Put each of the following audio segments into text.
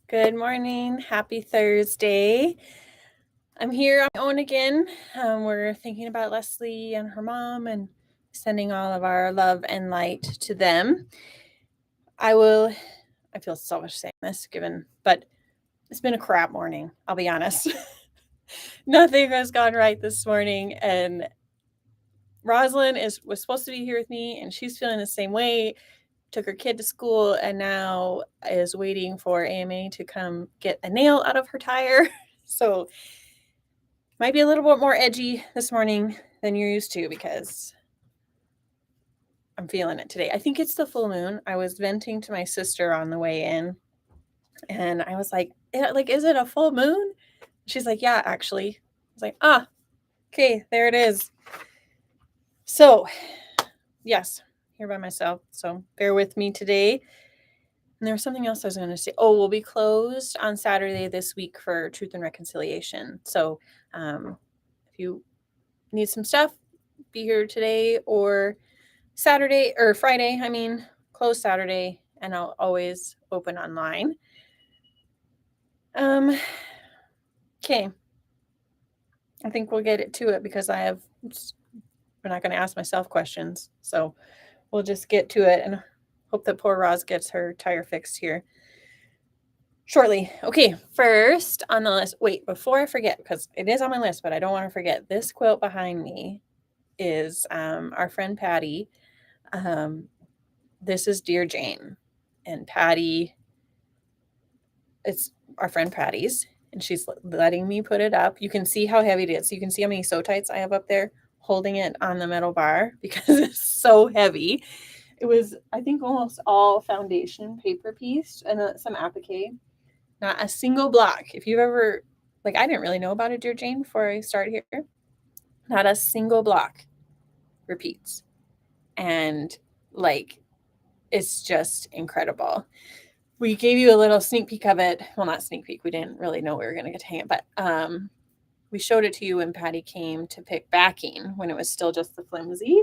Good morning. Happy Thursday. I'm here on my own again. We're thinking about Leslie and her mom and sending all of our love and light to them. I feel selfish saying this but it's been a crap morning. I'll be honest. Nothing has gone right this morning. And Rosalind was supposed to be here with me and she's feeling the same way. Took her kid to school and now is waiting for AMA to come get a nail out of her tire. So might be a little bit more edgy this morning than you're used to because I'm feeling it today. I think it's the full moon. I was venting to my sister on the way in and I was like, is it a full moon? She's like, yeah, actually. I was like, okay, there it is. So yes, here by myself. So bear with me today. And there was something else I was going to say. Oh, we'll be closed on Saturday this week for Truth and Reconciliation. So if you need some stuff, be here today or Saturday or Friday. Closed Saturday, and I'll always open online. Okay. I think we'll get to it because we're not going to ask myself questions. So we'll just get to it and hope that poor Roz gets her tire fixed here shortly. Okay, first on the list. Wait, before I forget, because it is on my list, but I don't want to forget. This quilt behind me is our friend Patti. This is Dear Jane, and Patti. It's our friend Patti's, and she's letting me put it up. You can see how heavy it is. You can see how many sew tights I have up there holding it on the metal bar because it's so heavy. It was, I think, almost all foundation paper piece and some applique. Not a single block. If you've ever, I didn't really know about it, Dear Jane, before I started here. Not a single block repeats. And, it's just incredible. We gave you a little sneak peek of it. Well, not sneak peek. We didn't really know we were going to get to hang it, but we showed it to you when Patti came to pick backing when it was still just the flimsy.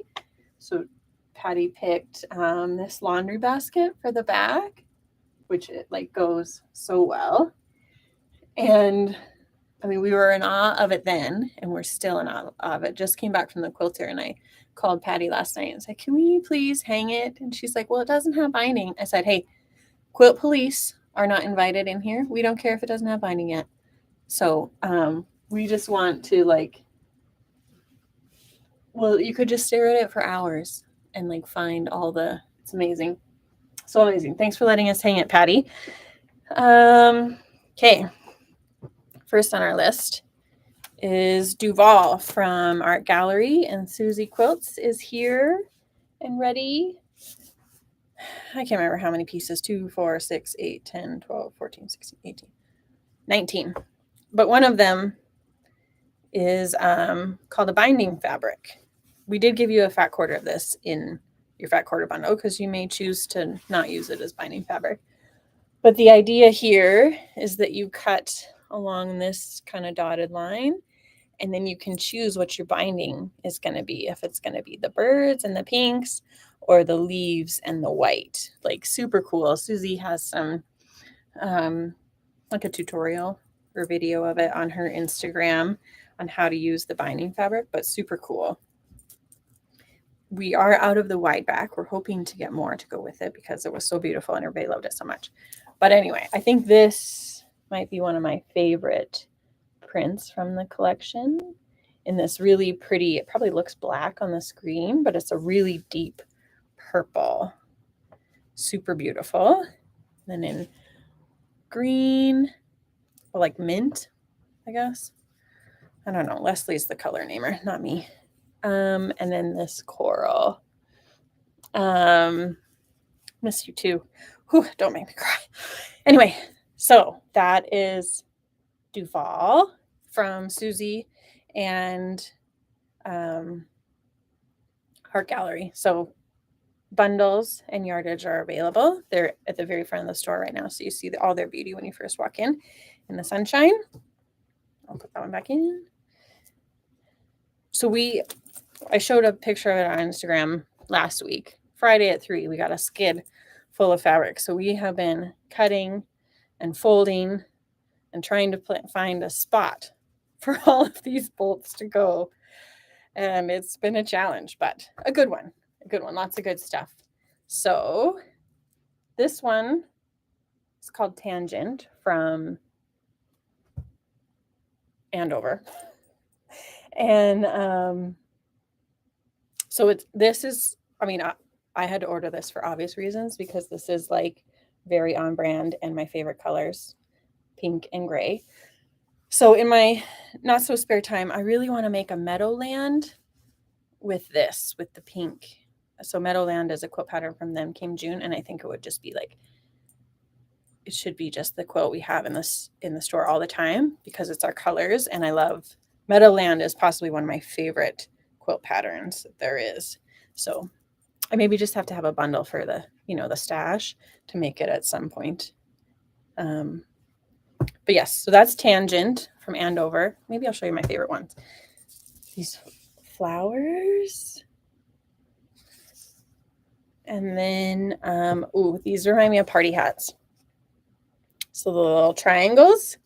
So Patti picked this laundry basket for the back, which it goes so well. And we were in awe of it then, and we're still in awe of it. Just came back from the quilter, and I called Patti last night and said, "Can we please hang it?" And she's like, "Well, it doesn't have binding." I said, "Hey, quilt police are not invited in here. We don't care if it doesn't have binding yet. So we just want to you could just stare at it for hours and find it's amazing. So amazing. Thanks for letting us hang it, Patti. Okay. First on our list is Duval from Art Gallery, and Susie Quilts is here and ready. I can't remember how many pieces, 2, 4, 6, 8, 10, 12, 14, 16, 18, 19. But one of them is called a binding fabric. We did give you a fat quarter of this in your fat quarter bundle because you may choose to not use it as binding fabric. But the idea here is that you cut along this kind of dotted line, and then you can choose what your binding is going to be. If it's going to be the birds and the pinks or the leaves and the white. Super cool. Susie has some a tutorial or video of it on her Instagram on how to use the binding fabric, but super cool. We are out of the wide back. We're hoping to get more to go with it because it was so beautiful and everybody loved it so much. But anyway, I think this might be one of my favorite prints from the collection in this really pretty, it probably looks black on the screen, but it's a really deep purple. Super beautiful. Then in green, or mint, I guess. I don't know. Leslie's the color namer, not me. And then this coral. Miss you too. Whew, don't make me cry. Anyway, so that is Duval from Susie and Art Gallery. So bundles and yardage are available. They're at the very front of the store right now, so you see all their beauty when you first walk in the sunshine. I'll put that one back in. So I showed a picture of it on Instagram last week. Friday at 3, we got a skid full of fabric. So we have been cutting and folding and trying to find a spot for all of these bolts to go. And it's been a challenge, but a good one. Lots of good stuff. So this one is called Tangent from Andover. And so I had to order this for obvious reasons because this is like very on brand and my favorite colors, pink and gray. So in my not so spare time, I really want to make a Meadowland with the pink. So Meadowland is a quilt pattern from them, came June, and I think it would just be like, it should be just the quilt we have in the store all the time because it's our colors. And I love Meadowland is possibly one of my favorite quilt patterns that there is. So I maybe just have to have a bundle for the stash to make it at some point. But yes, so that's Tangent from Andover. Maybe I'll show you my favorite ones. These flowers. And then, these remind me of party hats. So the little triangles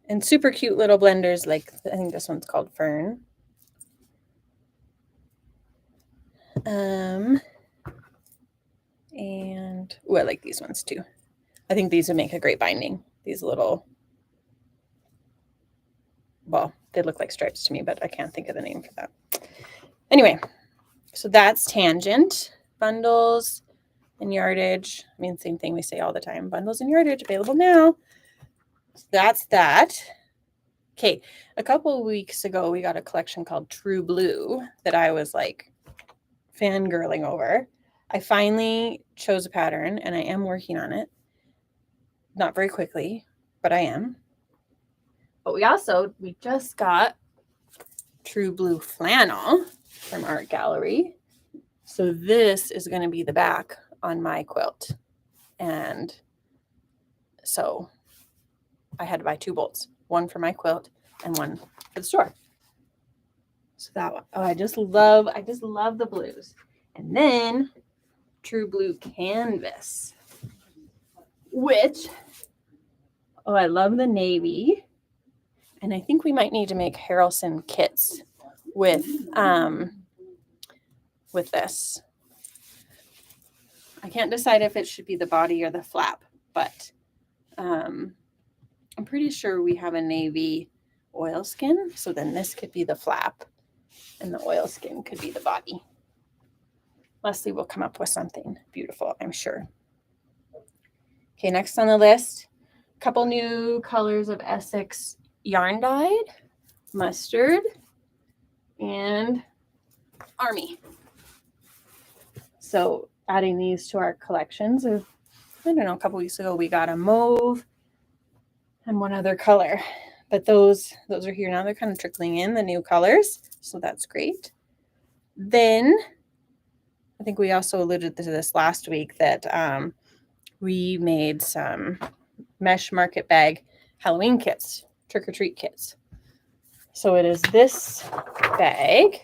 and super cute little blenders. Like I think this one's called Fern. And I like these ones too. I think these would make a great binding. These little, they look like stripes to me, but I can't think of the name for that. Anyway, so that's Tangent. Bundles and yardage. I mean, same thing we say all the time. Bundles and yardage available now. So that's that. Okay, a couple of weeks ago, we got a collection called True Blue that I was like fangirling over. I finally chose a pattern and I am working on it. Not very quickly, but I am. But we just got True Blue flannel from Art Gallery. So this is going to be the back on my quilt. And so I had to buy 2 bolts, one for my quilt and one for the store. So that one, I just love the blues. And then True Blue canvas, which, I love the navy. And I think we might need to make Harrelson kits with this. I can't decide if it should be the body or the flap, but I'm pretty sure we have a navy oilskin. So then this could be the flap and the oilskin could be the body. Lesley will come up with something beautiful, I'm sure. Okay, next on the list, a couple new colors of Essex yarn dyed, mustard, and army. So adding these to our collections of, a couple weeks ago we got a mauve and one other color, but those are here now. They're kind of trickling in the new colors, so that's great. Then I think we also alluded to this last week that we made some mesh market bag Halloween kits, trick-or-treat kits. So it is this bag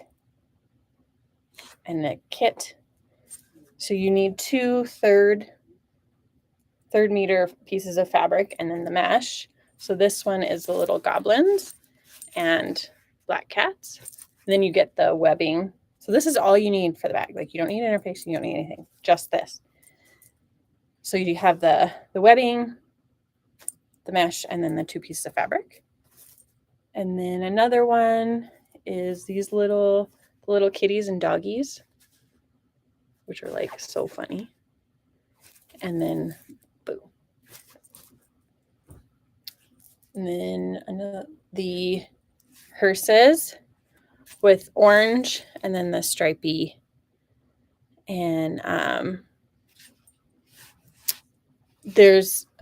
and a kit. So you need 2 third meter pieces of fabric and then the mesh. So this one is the little goblins and black cats. And then you get the webbing. So this is all you need for the bag. Like you don't need interfacing, you don't need anything, just this. So you have the webbing, the mesh, and then the 2 pieces of fabric. And then another one is these little kitties and doggies, which are like so funny. And then boo. And then the hearses with orange and then the stripey. And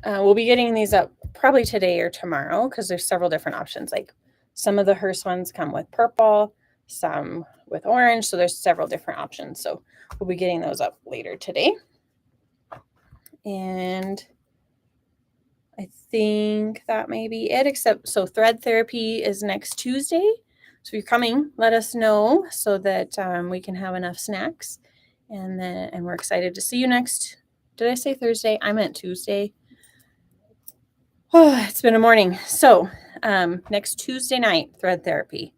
we'll be getting these up probably today or tomorrow because there's several different options. Like some of the hearse ones come with purple, some with orange. So there's several different options. So we'll be getting those up later today. And I think that may be it, so thread therapy is next Tuesday. So if you're coming, let us know so that we can have enough snacks. And we're excited to see you next. Did I say Thursday? I meant Tuesday. Oh, it's been a morning. So next Tuesday night, thread therapy.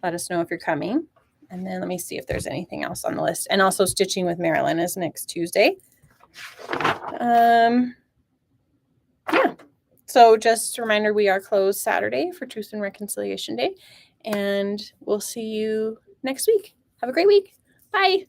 Let us know if you're coming. And then let me see if there's anything else on the list. And also stitching with Marilyn is next Tuesday. Yeah. So just a reminder, we are closed Saturday for Truth and Reconciliation Day. And we'll see you next week. Have a great week. Bye.